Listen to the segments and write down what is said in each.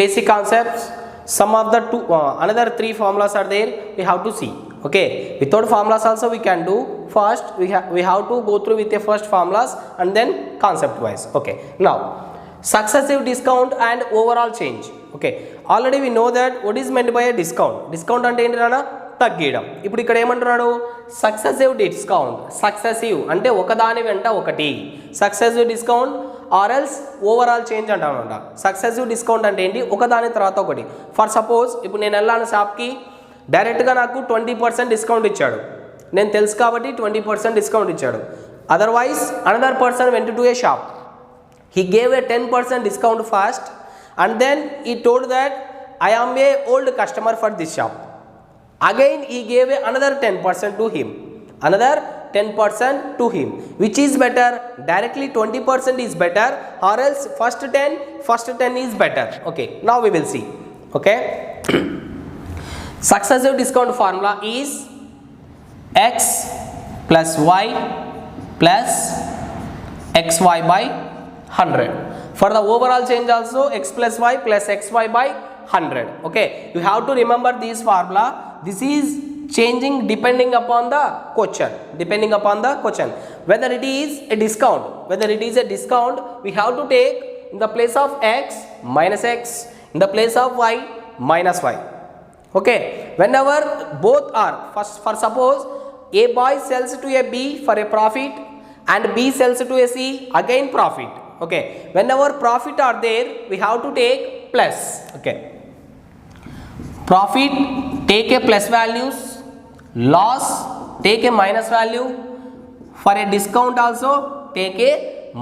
basic concepts, some of the another 3 formulas are there, we have to see. Okay, without formulas also we can do. First we have to go through with the first formulas and then concept wise. Okay, now successive discount and overall change. Okay, already we know that what is meant by a discount. Discount అంటే ఏంటి నాన్న? తగ్గడం. ఇప్పుడు ఇక్కడ ఏమంటున్నాడు? Successive discount. Successive అంటే ఒకదాని వెంట ఒకటి. Successive discount or else overall change అంటామన్నమాట. సక్సెసివ్ డిస్కౌంట్ అంటే ఏంటి? ఒకదాని తర్వాత ఒకటి. ఫర్ సపోజ్ ఇప్పుడు నేను వెళ్ళాను షాప్కి, డైరెక్ట్గా నాకు 20% డిస్కౌంట్ ఇచ్చాడు. నేను తెలుసు కాబట్టి 20% డిస్కౌంట్ ఇచ్చాడు. Otherwise another person went to A shop, he gave a 10% discount first and then he told that I am a old customer for this shop. Again he gave another 10% to him, another 10% to him. Which is better? Directly 20% is better or else first 10 is better. Okay, now we will see. Okay, successive discount formula is x plus y plus xy by 100. For the overall change also x plus y plus xy by 100. Okay, you have to remember this formula. This is changing depending upon the question. Depending upon the question, whether it is a discount, we have to take in the place of x minus x, in the place of y minus y. Okay, whenever both are first, for suppose a boy sells to a b for a profit and b sells to a c again profit. Okay, whenever profit are there we have to take plus. Okay, profit take a plus values, loss take a minus value, for a discount also take a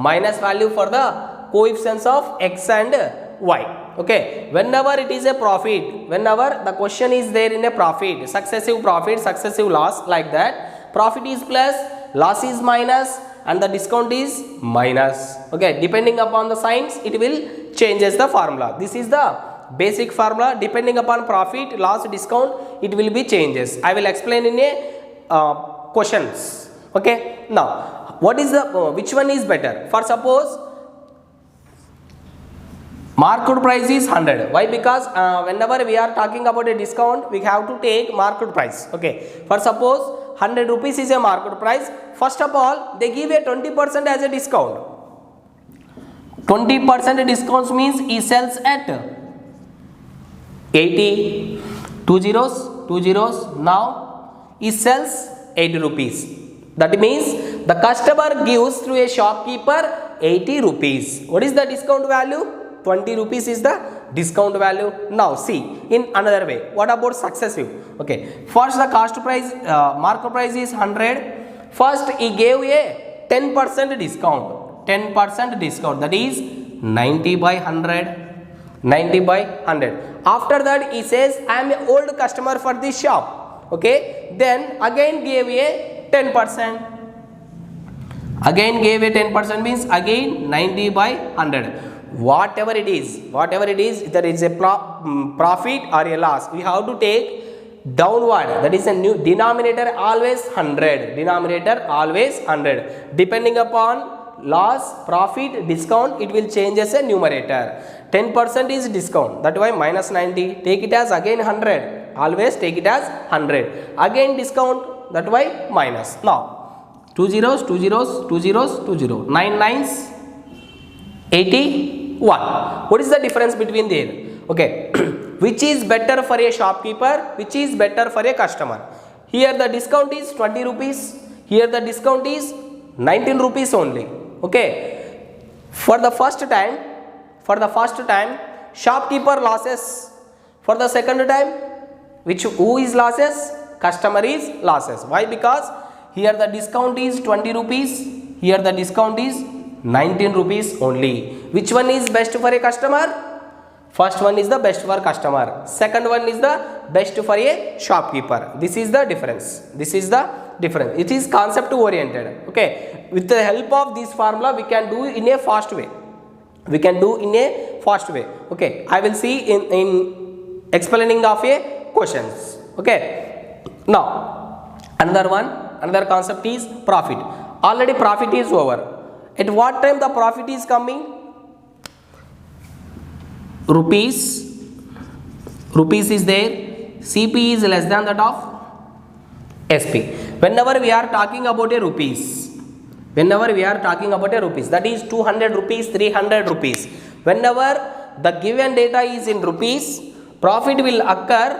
minus value for the coefficients of x and y. Okay, whenever it is a profit, whenever the question is there in a profit, successive profit, successive loss, like that, profit is plus, loss is minus and the discount is minus. Okay, depending upon the signs it will changes the formula. This is the basic formula. Depending upon profit, loss, discount, it will be changes. I will explain in a questions. Okay, now what is the which one is better? For suppose market price is 100. Why? Because whenever we are talking about a discount we have to take market price. Okay, for suppose 100 rupees is a market price. First of all they give a 20% as a discount. 20% discount means he sells at 80, 2 zeros, now he sells 80 rupees. That means the customer gives to a shopkeeper 80 rupees. What is the discount value? 20 rupees is the discount value. Now see in another way, what about successive? Okay, first the cost price, market price is 100. First he gave a 10% discount. 10% discount, that is 90 by 100. 90 by 100. After that he says I am an old customer for this shop. Okay, then again gave a 10%. Again gave a 10% means again 90 by 100. Whatever it is, there is a profit or a loss, we have to take downward. That is a new denominator always 100. Denominator always 100. Depending upon loss, profit, discount, it will change as a numerator. 10% is discount, that why minus 90. Take it as again 100. Always take it as 100. Again discount, that why minus. Now 2 zeros, 2 zeros, 2 zeros, 2 0. 9 nines 81. What is the difference between there? Okay, which is better for a shopkeeper, which is better for a customer? Here the discount is 20 rupees, here the discount is 19 rupees only. Okay, for the first time shopkeeper losses, for the second time who is losses? Customer is losses. Why? Because here the discount is 20 rupees, here the discount is 19 rupees only. Which one is best for a customer? First one is the best for customer, second one is the best for a shopkeeper. This is the difference. This is the difference. It is concept oriented. Okay, with the help of this formula we can do in a fast way. We can do in a fast way. Okay, I will see in explaining of a questions. Okay, now another concept is profit. Already profit is over. At what time the profit is coming? rupees is there, CP is less than that of SP. Whenever we are talking about a rupees, that is 200 rupees, 300 rupees, whenever the given data is in rupees, profit will occur,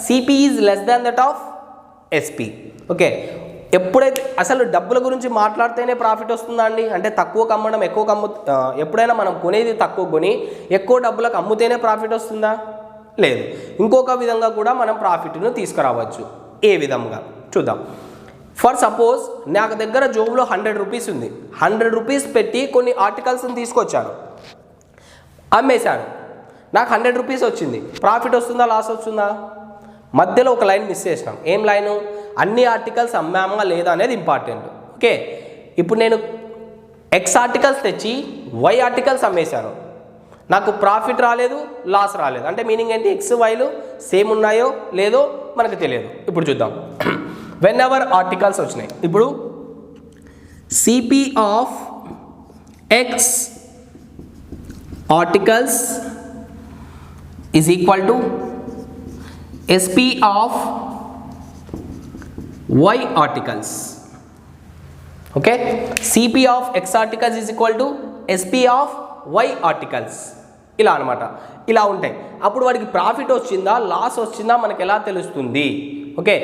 CP is less than that of SP. Okay, ఎప్పుడైతే అసలు డబ్బుల గురించి మాట్లాడితేనే profit వస్తుందా అండి? అంటే తక్కువ అమ్మడం ఎక్కువ ఎప్పుడైనా మనం కొనేది తక్కువ కొని ఎక్కువ డబ్బులకు అమ్ముతేనే ప్రాఫిట్ వస్తుందా? లేదు. ఇంకొక విధంగా కూడా మనం ప్రాఫిట్ను తీసుకురావచ్చు. ఏ విధంగా చూద్దాం. ఫర్ సపోజ్ నాకు దగ్గర జోబులో 100 రూపీస్ ఉంది. 100 రూపీస్ పెట్టి కొన్ని ఆర్టికల్స్ని తీసుకొచ్చాను, అమ్మేశాను, నాకు 100 రూపీస్ వచ్చింది. ప్రాఫిట్ వస్తుందా లాస్ వస్తుందా? మధ్యలో ఒక లైన్ మిస్ చేసినాం. ఏం లైను? అన్ని ఆర్టికల్స్ అమ్మామా లేదా అనేది ఇంపార్టెంట్. ఓకే, ఇప్పుడు నేను ఎక్స్ ఆర్టికల్స్ తెచ్చి వై ఆర్టికల్స్ అమ్మేశాను, నాకు ప్రాఫిట్ రాలేదు, లాస్ రాలేదు. అంటే మీనింగ్ ఏంటి? ఎక్స్ వైలు సేమ్ ఉన్నాయో లేదో మనకు తెలియదు. ఇప్పుడు చూద్దాం. వెన్ ఎవర్ ఆర్టికల్స్ వచ్చినాయి, ఇప్పుడు CP of X articles is equal to SP of y articles. Okay, CP of x articles is equal to SP of y articles. ఇలా అనమాట. ఇలా ఉంటాయి. అప్పుడు వాడికి ప్రాఫిట్ వచ్చిందా లాస్ వచ్చిందా మనకి ఎలా తెలుస్తుంది? ఓకే,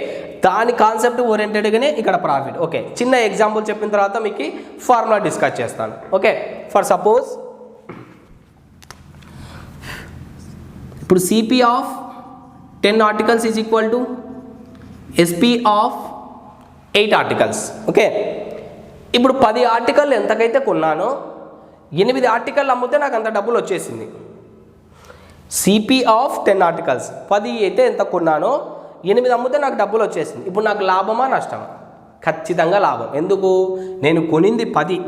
దాని కాన్సెప్ట్ ఓరియంటెడ్గానే ఇక్కడ ప్రాఫిట్. ఓకే, చిన్న ఎగ్జాంపుల్ చెప్పిన తర్వాత మీకు ఫార్ములా డిస్కస్ చేస్తాను. ఓకే, ఫర్ సపోజ్ ఇప్పుడు CP of 10 articles is equal to SP of 8 articles. Okay, ఇప్పుడు 10 ఆర్టికల్ ఎంతకైతే కొన్నానో 8 ఆర్టికల్ అమ్మితే నాకు అంత డబ్బులు వచ్చేసింది. సిపి ఆఫ్ 10 ఆర్టికల్స్, 10 అయితే ఎంత కొన్నానో 8 అమ్మితే నాకు డబ్బులు వచ్చేసింది. ఇప్పుడు నాకు లాభమా నష్టమా? ఖచ్చితంగా లాభం. ఎందుకు? నేను కొనింది 10,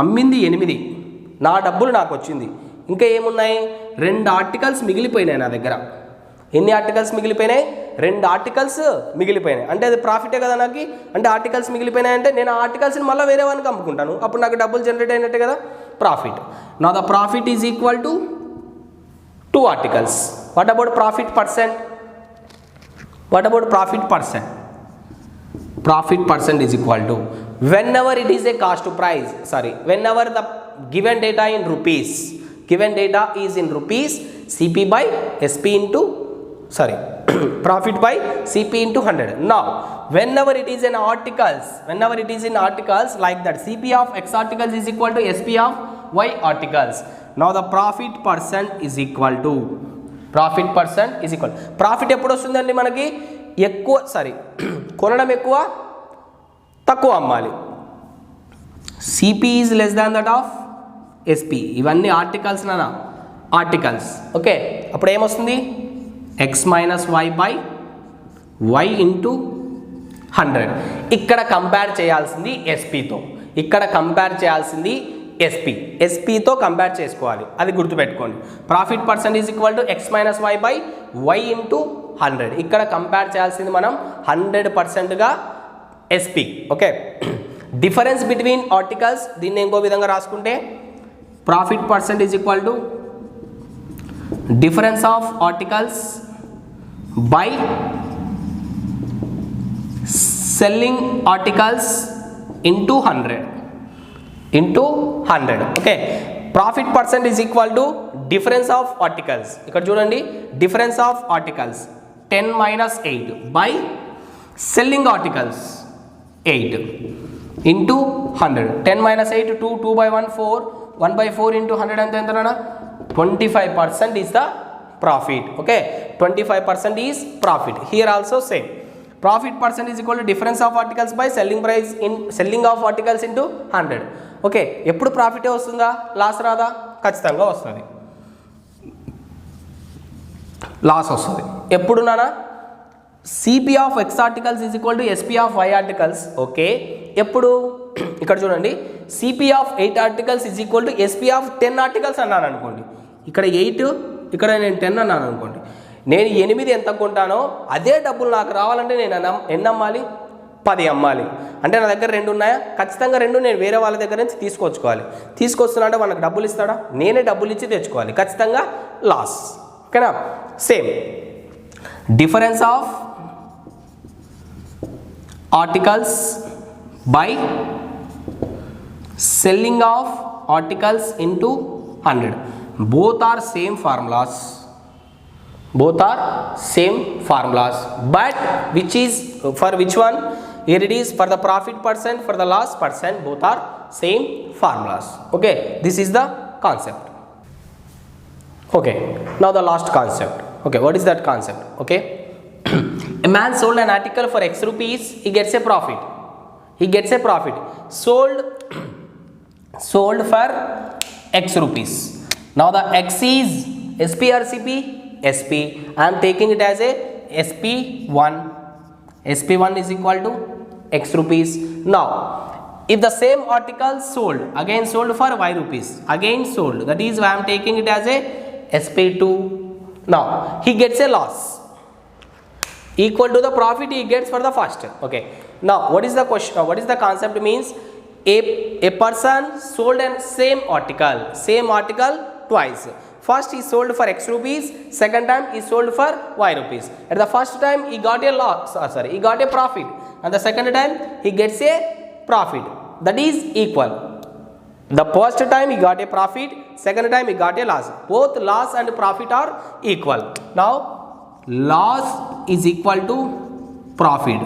అమ్మింది 8, నా డబ్బులు నాకు వచ్చింది. ఇంకా ఏమున్నాయి? 2 ఆర్టికల్స్ మిగిలిపోయినాయి నా దగ్గర. ఎన్ని ఆర్టికల్స్ మిగిలిపోయినాయి? 2 ఆర్టికల్స్ మిగిలిపోయినాయి. అంటే అది ప్రాఫిటే కదా నాకు. అంటే ఆర్టికల్స్ మిగిలిపోయినాయి అంటే నేను ఆ ఆర్టికల్స్ని మళ్ళీ వేరే వానికి అమ్ముకుంటాను, అప్పుడు నాకు డబ్బులు జనరేట్ అయినట్టే కదా, ప్రాఫిట్. నా the profit is equal to 2 articles. What about profit percent? Profit percent is equal to whenever it is a cost to price, whenever the given data in rupees, CP by SP into profit by CP into 100. Now whenever it is in articles, like that, CP of X articles is equal to SP of Y articles. Now the profit percent is equal to profit ఎప్పుడు వస్తుందండి మనకి? ఎక్కువ కొనడం ఎక్కువ, తక్కువ అమ్మాలి. CP is less than that of SP. ఇవన్నీ articles నానా, ఆర్టికల్స్. ఓకే, అప్పుడు ఏమొస్తుంది? X minus Y by Y into 100. ఇక్కడ కంపేర్ చేయాల్సింది SPతో, SPతో కంపేర్ చేసుకోవాలి. అది గుర్తుపెట్టుకోండి. Profit percent is equal to X minus Y by Y into 100. ఇక్కడ కంపేర్ చేయాల్సింది మనం 100%గా SP. Okay, difference between articles, దీన్ని ఇంకో విధంగా రాసుకుంటే profit percent is equal to difference of articles by selling articles into 100. Okay, profit percent is equal to difference of articles. ఇక్కడ చూడండి, difference of articles 10 minus 8 by selling articles 8 into 100. 10 minus 8 2, 2 by 1 4, 1 by 4 into 100 అంటే ఎంతనా? 25% is the profit. Okay, 25% is profit. Here also same. Profit percent is equal to difference of articles by selling of articles into 100. Okay, ఎప్పుడు ప్రాఫిటే వస్తుందా, loss రాదా? ఖచ్చితంగా వస్తుంది, loss వస్తుంది. ఎప్పుడు నానా? CP of X articles is equal to SP of Y articles. Okay, ఎప్పుడు? ఇక్కడ చూడండి, CP of 8 articles is equal to SP of 10 articles అన్నాను అనుకోండి. ఇక్కడ 8, ఇక్కడ నేను 10 అన్నాను అనుకోండి. నేను 8 ఎంత కొంటానో అదే డబ్బులు నాకు రావాలంటే నేను ఎన్ని అమ్మాలి? 10 అమ్మాలి అంటే నా దగ్గర 2 ఉన్నాయా, ఖచ్చితంగా 2 నేను వేరే వాళ్ళ దగ్గర నుంచి తీసుకొచ్చుకోవాలి. తీసుకొస్తున్నా అంటే మనకు డబ్బులు ఇస్తాడా, నేనే డబ్బులు ఇచ్చి తెచ్చుకోవాలి, ఖచ్చితంగా లాస్. ఓకేనా. Same difference of articles by selling of articles into 100, both are same formulas, but which is for which one, here it is for the profit percent, for the loss percent, both are same formulas. Okay, this is the concept. Okay, now the last concept. Okay, what is that concept? Okay, a man sold an article for X rupees, he gets a profit, sold for X rupees. Now the X is SP or CP? SP. I am taking it as a SP1. SP1 is equal to X rupees. Now if the same article sold for Y rupees, again sold, that is I am taking it as a SP2. Now he gets a loss equal to the profit he gets for the first. Okay, now what is the question, what is the concept means, a person sold an same article twice. First he sold for X rupees, second time he sold for Y rupees. At the first time he got a loss, he got a profit, and the second time he gets a profit, that is equal. The first time he got a profit, second time he got a loss, both loss and profit are equal. Now loss is equal to profit.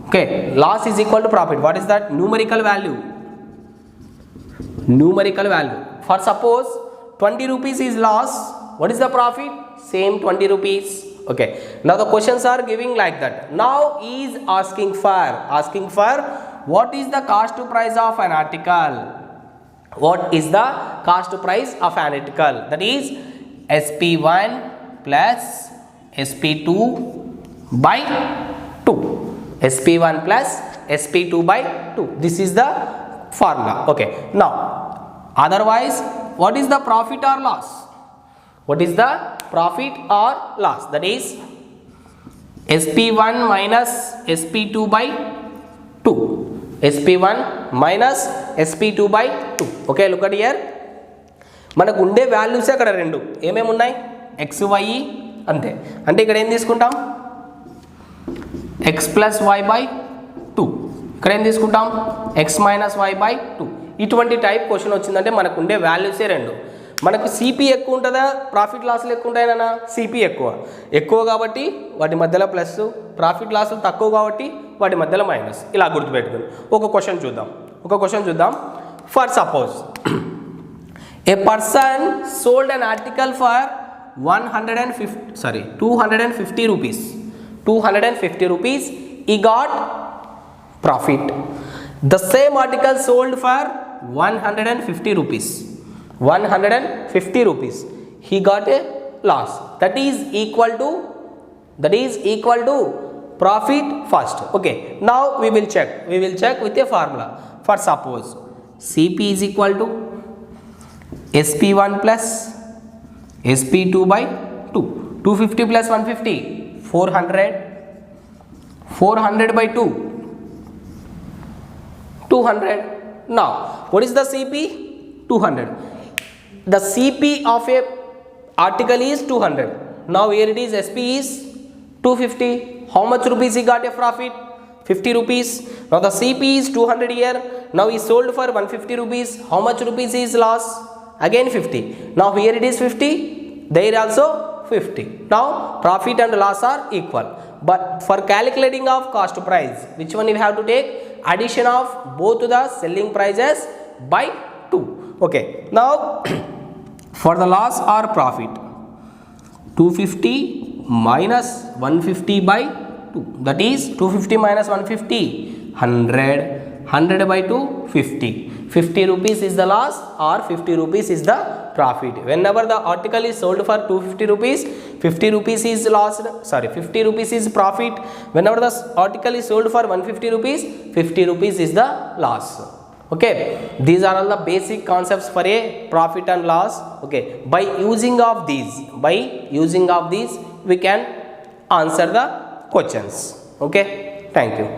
Okay, loss is equal to profit. What is that? Numerical value. For suppose 20 rupees is loss, what is the profit? Same 20 rupees. Okay, now the questions are giving like that. Now he is asking for what is the cost to price of an article, that is SP1 plus SP2 by 2. SP1 plus SP2 by 2. This is the formula. Okay, now otherwise what is the profit or loss? That is SP1 minus SP2 by 2. SP1 minus SP2 by 2. Okay, look at here. మనకు ఉండే values అక్కడ రెండు ఏమేమి ఉన్నాయి, X why అంతే. అంటే ఇక్కడ ఏం తీసుకుంటాం, ఎక్స్ ప్లస్ వై బై 2. ఇక్కడ ఏం తీసుకుంటాం, ఎక్స్ మైనస్ వై బై 2. ఇటువంటి టైప్ క్వశ్చన్ వచ్చిందంటే మనకు ఉండే వాల్యూసే రెండు. మనకు సిపి ఎక్కువ ఉంటుందా, ప్రాఫిట్ లాస్లు ఎక్కువ ఉంటాయనా? సిపి ఎక్కువ కాబట్టి వాటి మధ్యలో ప్లస్, ప్రాఫిట్ లాస్లు తక్కువ కాబట్టి వాటి మధ్యలో మైనస్. ఇలా గుర్తుపెట్టుకుని ఒక క్వశ్చన్ చూద్దాం. For suppose A person sold an article for 250 rupees, he got profit. The same article sold for 150 rupees, he got a loss. That is equal to profit first. Okay, now we will check with a formula. For suppose CP is equal to SP1 plus SP2 by 2. 250 plus 150, 400 by 2, 200. Now what is the CP? 200. The CP of a article is 200. Now here it is, SP is 250. How much rupees he got a profit? 50 rupees. Now the CP is 200 here. Now he sold for 150 rupees. How much rupees is loss? Again 50. Now here it is 50. There also 50. Now profit and loss are equal. But for calculating of cost price, which one you have to take? Addition of both the selling prices by 2. Okay, now for the loss or profit, 250 minus 150 by 2, that is 250 minus 150, 100 by 2, 50. 50 rupees is the loss or 50 rupees is the profit. Whenever the article is sold for 250 rupees, 50 rupees is lost, 50 rupees is profit. Whenever the article is sold for 150 rupees, 50 rupees is the loss. Okay, these are all the basic concepts for a profit and loss. Okay, by using of these we can answer the questions. Okay, thank you.